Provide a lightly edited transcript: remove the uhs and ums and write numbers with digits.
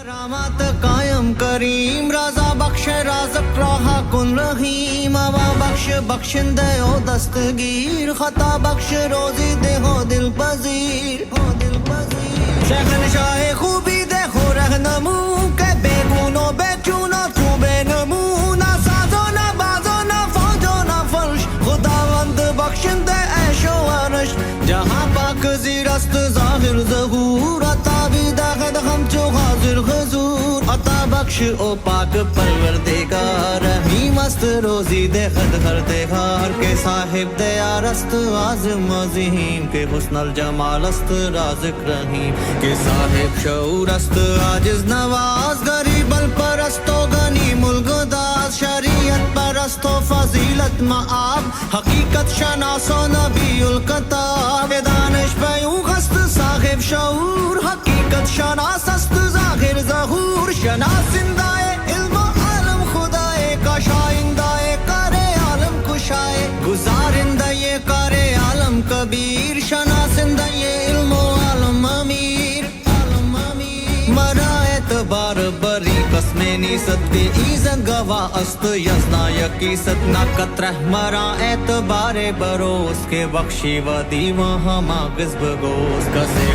کرامات قائم کریم رضا بخش رازق راہ کن رحیم وا بخش بخشندہ او دستگیر خطا بخش روزی دے ہو دل پذیر شہنشاہ خوبی دے ہو رہنمو کہ بے گونو بے چونو کیوں بے نمو نہ سازو نہ بازو نہ فوجو نہ فرش خداوند بخشندہ عیش و عرش جہاں پاک زیرست ظاہر ظہور عطا بھی داغد ہم چو حاضر حضور عطا بخش او پاک پروردگار رحیم است روزی دے خد ہر دہار کے صاحب دیار است عظیم عظیم کے حسن الجمال است رازق رحیم کے صاحب شعور است عاجز نواز غریب الپرست و غنی ملگداز شریعت پرست و فضیلت معاب حقیقت شناس و نبی الکتاب دانش بیوق است صاحب شعور حقیقت شناس است ظاہر ظہور شناسندہ علم و عالم خدائے کشائندہ کار عالم کشائے گزارندہ یہ کار عالم کبیر شناسندہ علم و عالم امیر مرا اعتبار بری قسم نیست کے ایزن گواہ است یزنا یکیست نہ قطرہ مرا اعتبار بروس کے بخشی و دیوہ ہما گزب گوس کسے